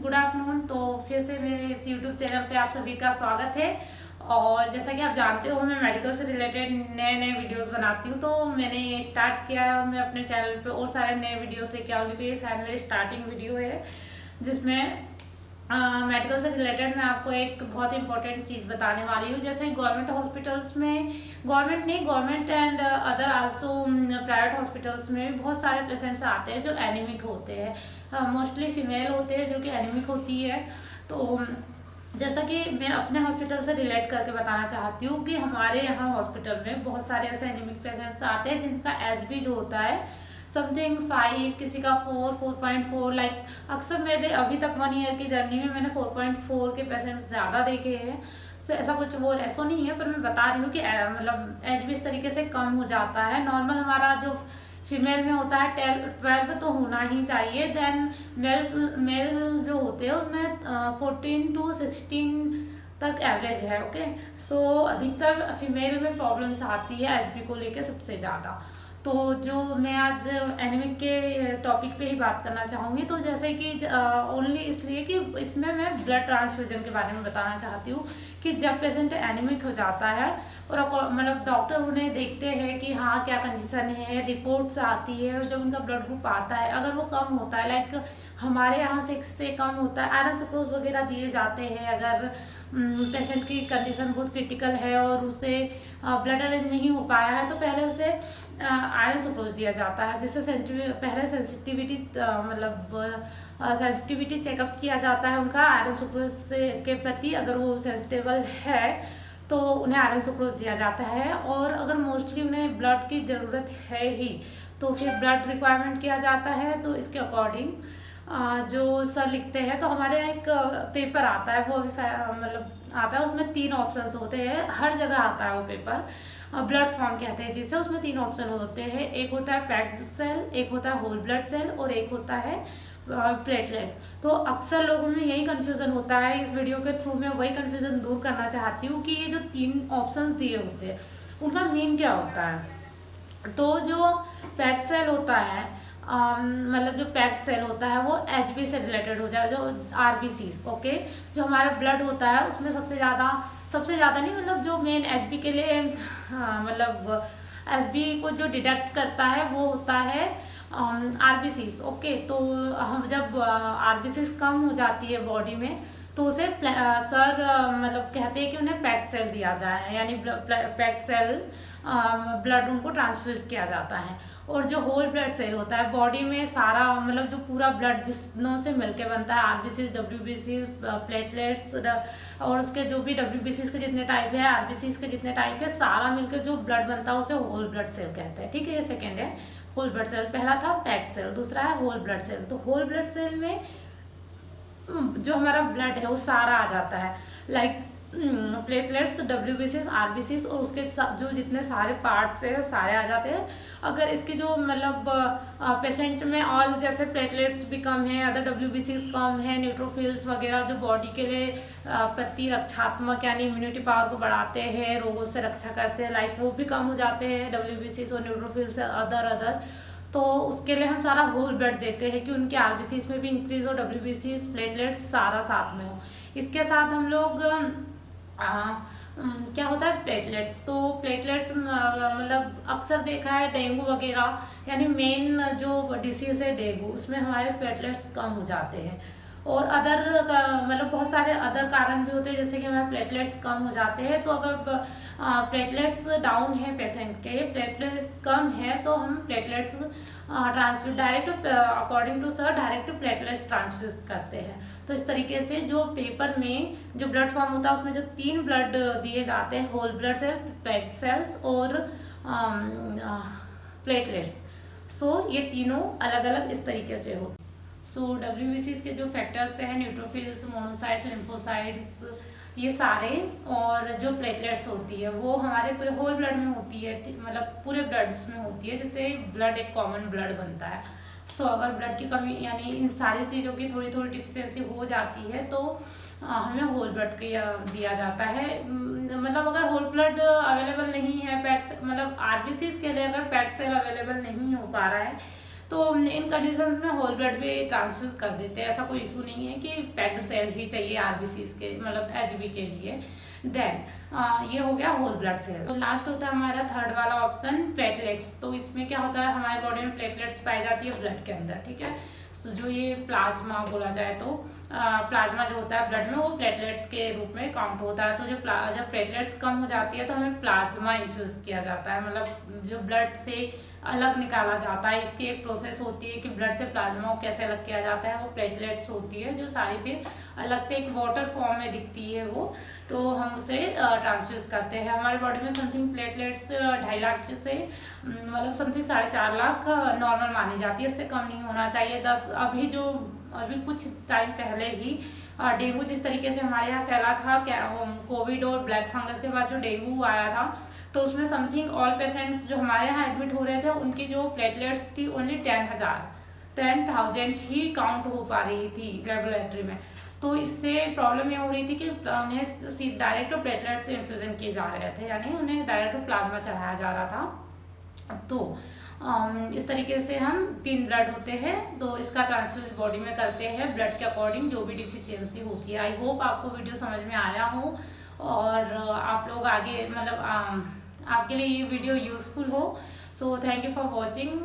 Good afternoon. तो फिर से मेरे इस यूट्यूब चैनल पे आप सभी का स्वागत है। और जैसा कि आप जानते हो, मैं मेडिकल से रिलेटेड नए नए वीडियोस बनाती हूँ। तो मैंने ये स्टार्ट किया है और मैं अपने चैनल पे और सारे नए वीडियोस लेके आऊँगी। तो ये शायद मेरी स्टार्टिंग वीडियो है जिसमें मेडिकल से रिलेटेड मैं आपको एक बहुत इंपॉर्टेंट चीज़ बताने वाली हूँ। जैसे गवर्नमेंट हॉस्पिटल्स में, government and other also private hospitals में भी बहुत सारे पेशेंट्स आते हैं जो एनीमिक होते हैं। मोस्टली फीमेल होते हैं जो कि एनीमिक होती है। तो जैसा कि मैं अपने हॉस्पिटल से रिलेट करके बताना चाहती हूँ कि हमारे यहाँ हॉस्पिटल में बहुत सारे ऐसे एनीमिक पेशेंट्स आते हैं जिनका एचबी जो होता है समथिंग 5, किसी का 4.4। लाइक अक्सर मेरे अभी तक 1 ईयर की जर्नी में मैंने 4.4 के पेशेंट्स ज़्यादा देखे हैं। सो ऐसा कुछ वो ऐसा नहीं है, पर मैं बता रही हूँ कि मतलब एचबी इस तरीके से कम हो जाता है। नॉर्मल हमारा जो फीमेल में होता है 12 तो होना ही चाहिए। देन मेल जो होते हैं उसमें 14 to 16 तक एवरेज है। ओके, सो अधिकतर फीमेल में प्रॉब्लम्स आती है एचबी को लेके सबसे ज़्यादा। तो जो मैं आज एनीमिक के टॉपिक पे ही बात करना चाहूँगी। तो जैसे कि ओनली इसलिए कि इसमें मैं ब्लड ट्रांसफ्यूजन के बारे में बताना चाहती हूँ कि जब पेशेंट एनीमिक हो जाता है और मतलब डॉक्टर उन्हें देखते हैं कि हाँ क्या कंडीशन है, रिपोर्ट्स आती है, और जब उनका ब्लड ग्रुप आता है अगर वो कम होता है, लाइक हमारे यहाँ 6 से कम होता है, आयरन सुक्रोज वगैरह दिए जाते हैं। अगर पेशेंट की कंडीशन बहुत क्रिटिकल है और उसे ब्लड अरेंज नहीं हो पाया है तो पहले उसे आयरन सुक्रोज दिया जाता है, जिससे पहले सेंसिटिविटी सेंसिटिविटी चेकअप किया जाता है उनका आयरन सुक्रोज से के प्रति। अगर वो सेंसिटिवल है तो उन्हें आयरन सुक्रोज दिया जाता है, और अगर मोस्टली उन्हें ब्लड की ज़रूरत है ही तो फिर ब्लड रिक्वायरमेंट किया जाता है। तो इसके अकॉर्डिंग जो सर लिखते हैं, तो हमारे यहाँ एक पेपर आता है, वो मतलब आता है, उसमें 3 ऑप्शंस होते हैं, हर जगह आता है वो पेपर। ब्लड फॉर्म कहते हैं जिससे, उसमें 3 ऑप्शन होते हैं। एक होता है पैक्ड सेल, एक होता है होल ब्लड सेल, और एक होता है प्लेटलेट्स। तो अक्सर लोगों में यही कन्फ्यूज़न होता है। इस वीडियो के थ्रू मैं वही कन्फ्यूज़न दूर करना चाहती हूँ कि ये जो 3 ऑप्शंस दिए होते हैं उनका मीन क्या होता है। तो जो पैक्ड सेल होता है, मतलब जो पैक्ड सेल होता है वो एचबी से रिलेटेड हो जाए, जो आरबीसीज। ओके, जो हमारा ब्लड होता है उसमें सबसे ज़्यादा नहीं, मतलब जो मेन एचबी के लिए मतलब एचबी को जो डिटेक्ट करता है वो होता है आरबीसीज। ओके, तो हम जब आरबीसीज कम हो जाती है बॉडी में तो उसे सर मतलब कहते हैं कि उन्हें पैक्ड सेल दिया जाए, यानी पैक्ड सेल ब्लड उनको ट्रांसफ्यूज किया जाता है। और जो होल ब्लड सेल होता है बॉडी में सारा, मतलब जो पूरा ब्लड जिसनों से मिलके बनता है, आरबीसी, डब्ल्यूबीसी, प्लेटलेट्स, और उसके जो भी डब्ल्यूबीसी के जितने टाइप है, आरबीसी के जितने टाइप है, सारा मिलकर जो ब्लड बनता है उसे होल ब्लड सेल कहते हैं। ठीक है, ये सेकेंड है होल ब्लड सेल। पहला था पैक्ड सेल, दूसरा है होल ब्लड सेल। तो होल ब्लड सेल में जो हमारा ब्लड है वो सारा आ जाता है, लाइक प्लेटलेट्स, डब्ल्यूबीसीज, आरबीसीज, और उसके जो जितने सारे पार्ट्स है सारे आ जाते हैं। अगर इसकी जो मतलब पेशेंट में ऑल जैसे प्लेटलेट्स भी कम है, अदर डब्ल्यूबीसीज कम है, न्यूट्रोफिल्स वगैरह जो बॉडी के लिए प्रतिरक्षात्मक यानी इम्यूनिटी पावर को बढ़ाते हैं, रोगों से रक्षा करते हैं, लाइक वो भी कम हो जाते हैं डब्ल्यूबीसीज और न्यूट्रोफिल्स अदर। तो उसके लिए हम सारा होल ब्लड देते हैं कि उनके आरबीसीज में भी इंक्रीज हो, डब्ल्यूबीसीज, प्लेटलेट्स सारा साथ में हो। इसके साथ हम लोग क्या होता है प्लेटलेट्स। तो प्लेटलेट्स मतलब अक्सर देखा है डेंगू वगैरह, यानी मेन जो डिसीज है डेंगू, उसमें हमारे प्लेटलेट्स कम हो जाते हैं। और अदर मतलब बहुत सारे अदर कारण भी होते हैं, जैसे कि हमारे प्लेटलेट्स कम हो जाते हैं। तो अगर प्लेटलेट्स डाउन है पेशेंट के, प्लेटलेट्स कम है, तो हम platelets transfuse direct, according to sir, direct platelets transfuse करते हैं। तो इस तरीके से जो पेपर में जो ब्लड फॉर्म होता है उसमें जो 3 ब्लड दिए जाते हैं, whole blood cell, packed cells और प्लेटलेट्स। सो ये तीनों अलग अलग इस तरीके से होते हैं। सो डब्ल्यूबीसीज के जो फैक्टर्स हैं, न्यूट्रोफिल्स, मोनोसाइट्स, लिम्फोसाइट्स, ये सारे, और जो प्लेटलेट्स होती है वो हमारे पूरे होल ब्लड में होती है, मतलब पूरे ब्लड में होती है, जिससे ब्लड एक कॉमन ब्लड बनता है। सो अगर ब्लड की कमी यानी इन सारी चीज़ों की थोड़ी थोड़ी डिफिशियंसी हो जाती है तो हमें होल ब्लड दिया जाता है। मतलब अगर होल ब्लड अवेलेबल नहीं है, पैक्ड मतलब आरबीसीज के लिए अगर पैक्ड सेल अवेलेबल नहीं हो पा रहा है तो इन कंडीशन में होल ब्लड भी ट्रांसफ्यूज कर देते हैं, ऐसा कोई इशू नहीं है कि पैक्ड सेल ही चाहिए आरबीसीज के, मतलब एचबी के लिए। देन ये हो गया होल ब्लड सेल। तो लास्ट होता है हमारा थर्ड वाला ऑप्शन प्लेटलेट्स। तो इसमें क्या होता है, हमारे बॉडी में प्लेटलेट्स पाई जाती है ब्लड के अंदर, ठीक है। तो जो ये प्लाज्मा बोला जाए तो प्लाज्मा जो होता है ब्लड में वो प्लेटलेट्स के रूप में काउंट होता है। तो जब प्लेटलेट्स कम हो जाती है तो हमें प्लाज्मा इन्फ्यूज किया जाता है, मतलब जो ब्लड से अलग निकाला जाता है। इसकी एक प्रोसेस होती है कि ब्लड से प्लाज्मा को कैसे अलग किया जाता है, वो प्लेटलेट्स होती है जो सारी फिर अलग से एक वाटर फॉर्म में दिखती है वो, तो हम उसे ट्रांसफ्यूज करते हैं। हमारी बॉडी में समथिंग प्लेटलेट्स 2.5 लाख से मतलब समथिंग 4.5 लाख नॉर्मल मानी जाती है, इससे कम नहीं होना चाहिए। अभी कुछ टाइम पहले ही डेंगू जिस तरीके से हमारे यहाँ फैला था, कोविड और ब्लैक फंगस के बाद जो डेंगू आया था, तो उसमें समथिंग ऑल पेशेंट्स जो हमारे यहाँ एडमिट हो रहे थे उनकी जो प्लेटलेट्स थी ओनली 10,000 ही काउंट हो पा रही थी लेबोरेटरी में। तो इससे प्रॉब्लम ये हो रही थी कि उन्हें डायरेक्ट प्लेटलेट से इन्फ्यूजन किए जा रहे थे, यानी उन्हें डायरेक्ट प्लाज्मा चढ़ाया जा रहा था। तो इस तरीके से हम 3 ब्लड होते हैं, तो इसका ट्रांसफ्यूज बॉडी में करते हैं ब्लड के अकॉर्डिंग जो भी डिफिशियंसी होती है। आई होप आपको वीडियो समझ में आया हो और आप लोग आगे मतलब आपके लिए ये वीडियो यूजफुल हो। So thank you for watching.